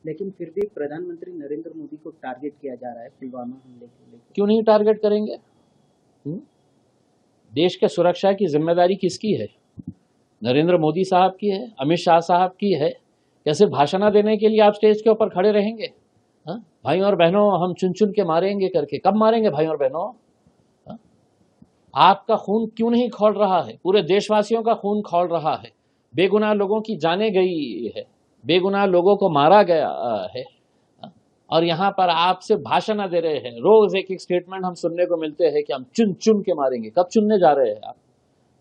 लेकिन फिर भी प्रधानमंत्री नरेंद्र मोदी को टारगेट किया जा रहा है पुलवामा हमले को लेकर। क्यों नहीं टारगेट करेंगे? देश के सुरक्षा की जिम्मेदारी किसकी है? नरेंद्र मोदी साहब की है, अमित शाह साहब की है। क्या सिर्फ भाषण देने के लिए आप स्टेज के ऊपर खड़े रहेंगे? हाँ, भाई और बहनों हम चुन चुन के मारेंगे करके? कब मारेंगे भाई और बहनों? हाँ? आपका खून क्यों नहीं खौल रहा है? पूरे देशवासियों का खून खौल रहा है, बेगुनाह लोगों की जानें गई है, बेगुनाह लोगों को मारा गया है, और यहाँ पर आप सिर्फ भाषण दे रहे हैं। रोज एक एक स्टेटमेंट हम सुनने को मिलते हैं कि हम चुन चुन के मारेंगे। कब चुनने जा रहे हैं आप?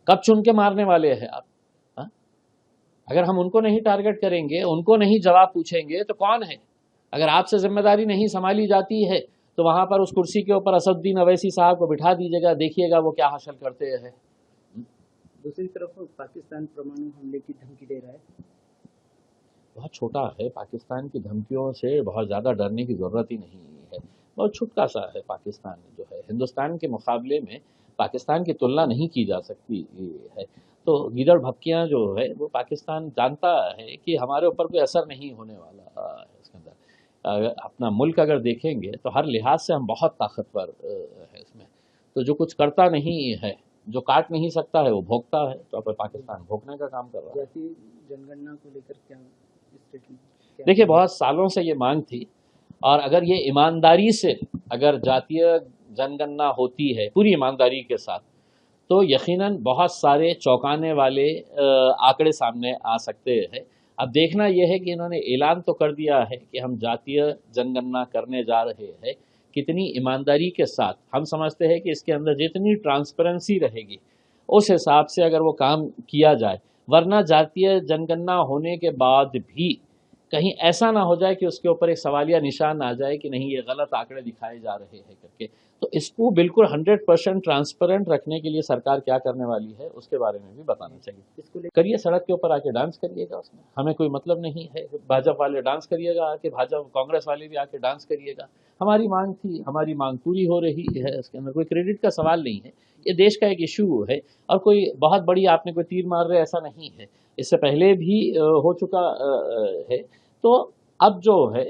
कब चुन के मारने वाले हैं आप? हा? अगर हम उनको नहीं टारगेट करेंगे, उनको नहीं जवाब पूछेंगे तो कौन है? अगर आपसे जिम्मेदारी नहीं संभाली जाती है तो वहां पर उस कुर्सी के ऊपर असदुद्दीन अवैसी साहब को बिठा दीजिएगा, देखिएगा वो क्या हासिल करते हैं। दूसरी तरफ पाकिस्तान परमाणु हमले की धमकी दे रहा है। बहुत छोटा है, पाकिस्तान की धमकियों से बहुत ज़्यादा डरने की ज़रूरत ही नहीं है। बहुत छुटका सा है पाकिस्तान, जो है हिंदुस्तान के मुकाबले में पाकिस्तान की तुलना नहीं की जा सकती है। तो गीदड़ भपकियाँ जो है वो पाकिस्तान जानता है कि हमारे ऊपर कोई असर नहीं होने वाला है इसके अंदर। अपना मुल्क अगर देखेंगे तो हर लिहाज से हम बहुत ताकतवर है इसमें। तो जो कुछ करता नहीं है, जो काट नहीं सकता है, वो भोगता है। तो अब पाकिस्तान भोगने का काम कर रहा है। जैसी जनगणना को लेकर क्या देखिए, बहुत सालों से ये मांग थी, और अगर ये ईमानदारी से अगर जातीय जनगणना होती है पूरी ईमानदारी के साथ, तो यकीनन बहुत सारे चौंकाने वाले आंकड़े सामने आ सकते हैं। अब देखना यह है कि इन्होंने ऐलान तो कर दिया है कि हम जातीय जनगणना करने जा रहे हैं, कितनी ईमानदारी के साथ। हम समझते हैं कि इसके अंदर जितनी ट्रांसपेरेंसी रहेगी उस हिसाब से अगर वो काम किया जाए, वरना जातीय जनगणना होने के बाद भी कहीं ऐसा ना हो जाए कि उसके ऊपर एक सवालिया निशान आ जाए कि नहीं ये गलत आंकड़े दिखाए जा रहे हैं करके। तो इसको बिल्कुल 100% ट्रांसपेरेंट रखने के लिए सरकार क्या करने वाली है उसके बारे में भी बताना चाहिए। इसको करिए, सड़क के ऊपर आके डांस करिएगा, उसमें हमें कोई मतलब नहीं है। भाजपा वाले डांस करिएगा आके, भाजपा कांग्रेस वाले भी आके डांस करिएगा। हमारी मांग थी, हमारी मांग पूरी हो रही है। इसके अंदर कोई क्रेडिट का सवाल नहीं है, ये देश का एक इशू है, और कोई बहुत बड़ी आपने कोई तीर मार रहे ऐसा नहीं है। इससे पहले भी हो चुका है। तो अब जो है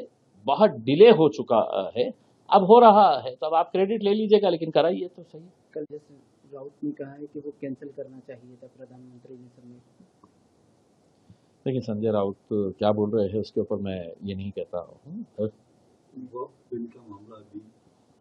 बहुत डिले हो चुका है, अब हो रहा है, तो अब आप क्रेडिट ले लीजिएगा, लेकिन कराइए तो सही। कल जैसे राउत ने कहा है कि वो कैंसिल करना चाहिए था प्रधानमंत्री ने समिट। लेकिन संजय राउत क्या बोल रहे हैं उसके ऊपर मैं ये नहीं कहता हूँ। वक्फ बिल का मामला अभी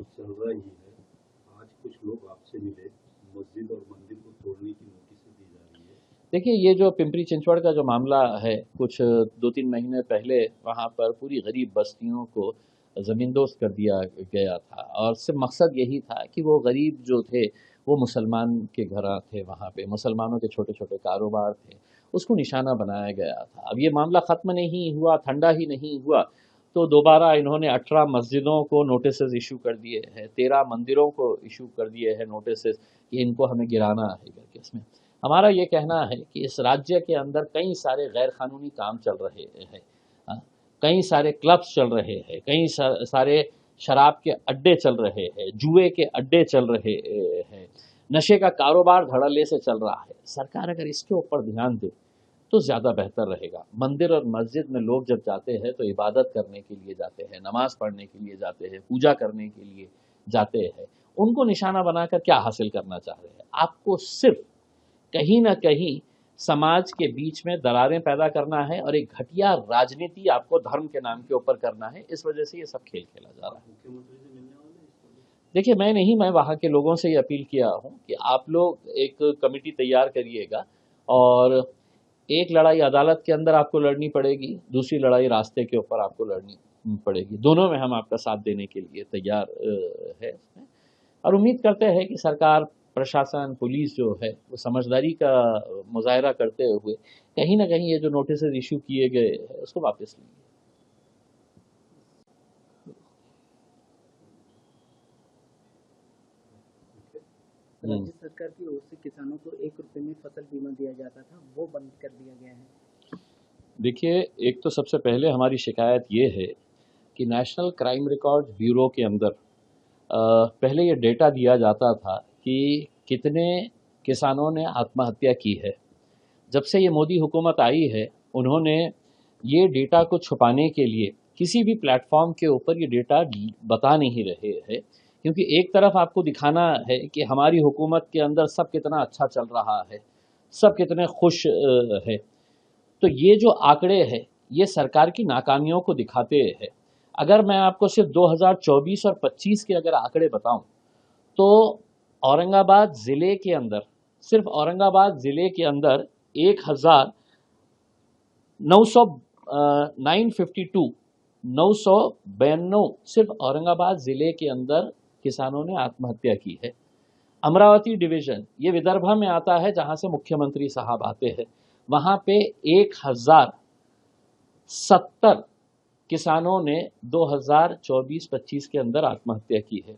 चल रहा ही है। आज कुछ लोग आपसे मिले, मस्जिद और मंदिर को तोड़ने की नोटिस दी जा रही है। देखिए, ये जो पिंपरी चिंचवड़ का जो मामला है, कुछ 2-3 महीने पहले वहाँ पर पूरी गरीब बस्तियों को ज़मींदोज़ कर दिया गया था, और सिर्फ मकसद यही था कि वो गरीब जो थे वो मुसलमान के घर थे, वहाँ पे मुसलमानों के छोटे छोटे कारोबार थे, उसको निशाना बनाया गया था। अब ये मामला ख़त्म नहीं हुआ, ठंडा ही नहीं हुआ, तो दोबारा इन्होंने 18 मस्जिदों को नोटिस इशू कर दिए हैं, 13 मंदिरों को इशू कर दिए हैं नोटिस कि इनको हमें गिराना है करके। इसमें हमारा ये कहना है कि इस राज्य के अंदर कई सारे गैर कानूनी काम चल रहे हैं, कई सारे क्लब्स चल रहे हैं, कई सारे शराब के अड्डे चल रहे हैं, जुए के अड्डे चल रहे हैं, नशे का कारोबार धड़ल्ले से चल रहा है। सरकार अगर इसके ऊपर ध्यान दे तो ज़्यादा बेहतर रहेगा। मंदिर और मस्जिद में लोग जब जाते हैं तो इबादत करने के लिए जाते हैं, नमाज पढ़ने के लिए जाते हैं, पूजा करने के लिए जाते हैं। उनको निशाना बनाकर क्या हासिल करना चाह रहे हैं? आपको सिर्फ कहीं ना कहीं समाज के बीच में दरारें पैदा करना है, और एक घटिया राजनीति आपको धर्म के नाम के ऊपर करना है। इस वजह से ये सब खेल खेला जा रहा है। मुख्यमंत्री से मिलने वाले? देखिए, मैं वहाँ के लोगों से ये अपील किया हूँ कि आप लोग एक कमेटी तैयार करिएगा, और एक लड़ाई अदालत के अंदर आपको लड़नी पड़ेगी, दूसरी लड़ाई रास्ते के ऊपर आपको लड़नी पड़ेगी। दोनों में हम आपका साथ देने के लिए तैयार है, और उम्मीद करते हैं कि सरकार, प्रशासन, पुलिस जो है वो समझदारी का मुजाहरा करते हुए कहीं ना कहीं ये जो नोटिस इशू किए गए हैं उसको वापस लेंगे। राज्य सरकार की ओर से किसानों को 1 रुपये में फसल बीमा दिया जाता था, वो बंद कर दिया गया है। देखिए, एक तो सबसे पहले हमारी शिकायत ये है कि नेशनल क्राइम रिकॉर्ड ब्यूरो के अंदर पहले ये डेटा दिया जाता था कि कितने किसानों ने आत्महत्या की है। जब से ये मोदी हुकूमत आई है, उन्होंने ये डेटा को छुपाने के लिए किसी भी प्लेटफॉर्म के ऊपर ये डेटा बता नहीं रहे हैं, क्योंकि एक तरफ आपको दिखाना है कि हमारी हुकूमत के अंदर सब कितना अच्छा चल रहा है, सब कितने खुश है। तो ये जो आंकड़े हैं ये सरकार की नाकामियों को दिखाते हैं। अगर मैं आपको सिर्फ 2024 और 25 के अगर आंकड़े बताऊं तो औरंगाबाद ज़िले के अंदर, सिर्फ औरंगाबाद ज़िले के अंदर 952 सिर्फ औरंगाबाद ज़िले के अंदर किसानों ने आत्महत्या की है। अमरावती डिवीज़न, ये विदर्भ में आता है जहां से मुख्यमंत्री साहब आते हैं, वहां पे 1070 किसानों ने 2024-25 के अंदर आत्महत्या की है।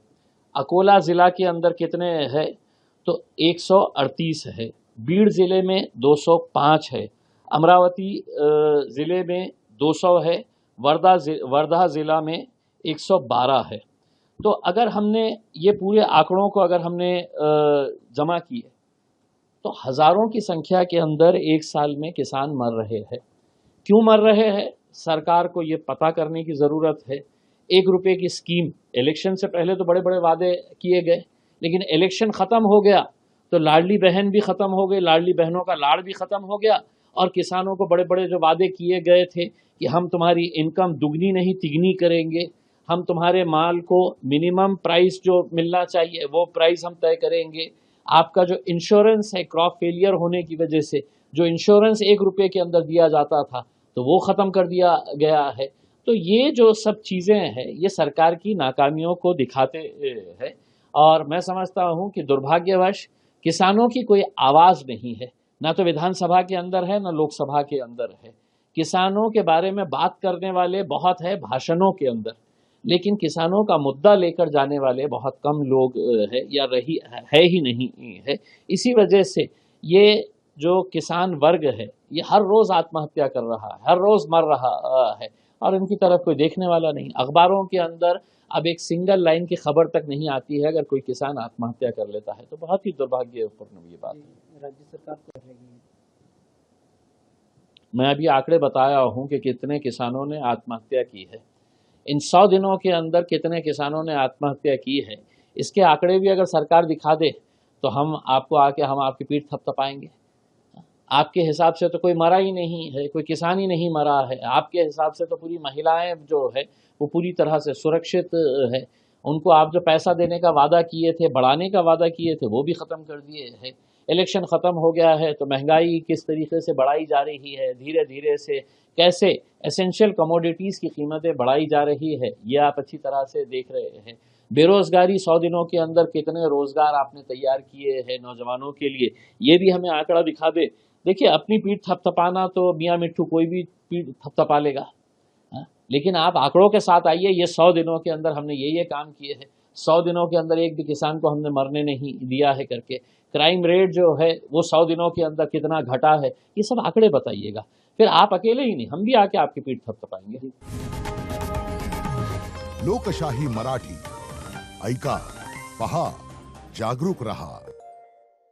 अकोला ज़िला के अंदर कितने हैं तो 138 है, बीड़ ज़िले में 205 है, अमरावती ज़िले में 200 है, वर्धा ज़िला में 112 है। तो अगर हमने ये पूरे आंकड़ों को अगर हमने जमा किए तो हज़ारों की संख्या के अंदर एक साल में किसान मर रहे हैं। क्यों मर रहे हैं, सरकार को ये पता करने की ज़रूरत है। 1 रुपये की स्कीम, इलेक्शन से पहले तो बड़े बड़े वादे किए गए, लेकिन इलेक्शन ख़त्म हो गया तो लाडली बहन भी ख़त्म हो गई, लाडली बहनों का लाड़ भी ख़त्म हो गया, और किसानों को बड़े बड़े जो वादे किए गए थे कि हम तुम्हारी इनकम दुगनी नहीं तिगनी करेंगे, हम तुम्हारे माल को मिनिमम प्राइस जो मिलना चाहिए वो प्राइस हम तय करेंगे, आपका जो इंश्योरेंस है क्रॉप फेलियर होने की वजह से जो इंश्योरेंस 1 रुपये के अंदर दिया जाता था तो वो ख़त्म कर दिया गया है। तो ये जो सब चीज़ें हैं ये सरकार की नाकामियों को दिखाते हैं, और मैं समझता हूँ कि दुर्भाग्यवश किसानों की कोई आवाज़ नहीं है, ना तो विधानसभा के अंदर है ना लोकसभा के अंदर है। किसानों के बारे में बात करने वाले बहुत है भाषणों के अंदर, लेकिन किसानों का मुद्दा लेकर जाने वाले बहुत कम लोग है या है ही नहीं है। इसी वजह से ये जो किसान वर्ग है ये हर रोज़ आत्महत्या कर रहा है, हर रोज़ मर रहा है, और इनकी तरफ कोई देखने वाला नहीं। अखबारों के अंदर अब एक सिंगल लाइन की खबर तक नहीं आती है अगर कोई किसान आत्महत्या कर लेता है, तो बहुत ही दुर्भाग्यपूर्ण ये बात है। राज्य सरकार कर रही है। मैं अभी आंकड़े बताया हूँ कि कितने किसानों ने आत्महत्या की है, इन 100 दिनों के अंदर कितने किसानों ने आत्महत्या की है, इसके आंकड़े भी अगर सरकार दिखा दे तो हम आपकी पीठ थपथपाएंगे। आपके हिसाब से तो कोई मरा ही नहीं है, कोई किसान ही नहीं मरा है, आपके हिसाब से तो पूरी महिलाएं जो है वो पूरी तरह से सुरक्षित है। उनको आप जो पैसा देने का वादा किए थे, बढ़ाने का वादा किए थे, वो भी ख़त्म कर दिए हैं। इलेक्शन ख़त्म हो गया है तो महंगाई किस तरीके से बढ़ाई जा रही है, धीरे धीरे से कैसे एसेंशियल कमोडिटीज़ की कीमतें बढ़ाई जा रही है, ये आप अच्छी तरह से देख रहे हैं। बेरोज़गारी 100 दिनों के अंदर कितने रोज़गार आपने तैयार किए हैं नौजवानों के लिए, ये भी हमें आंकड़ा दिखा दे। देखिए, अपनी पीठ थपथपाना तो मियाँ मिट्ठू कोई भी पीठ थपथपा लेगा, लेकिन आप आंकड़ों के साथ आइए, ये 100 दिनों के अंदर हमने ये काम किए हैं, 100 दिनों के अंदर एक भी किसान को हमने मरने नहीं दिया है करके, क्राइम रेट जो है वो 100 दिनों के अंदर कितना घटा है, ये सब आंकड़े बताइएगा। फिर आप अकेले ही नहीं, हम भी आके आपकी पीठ थपथपाएंगे। लोकशाही मराठी ऐका, पहा, जागरूक रहा।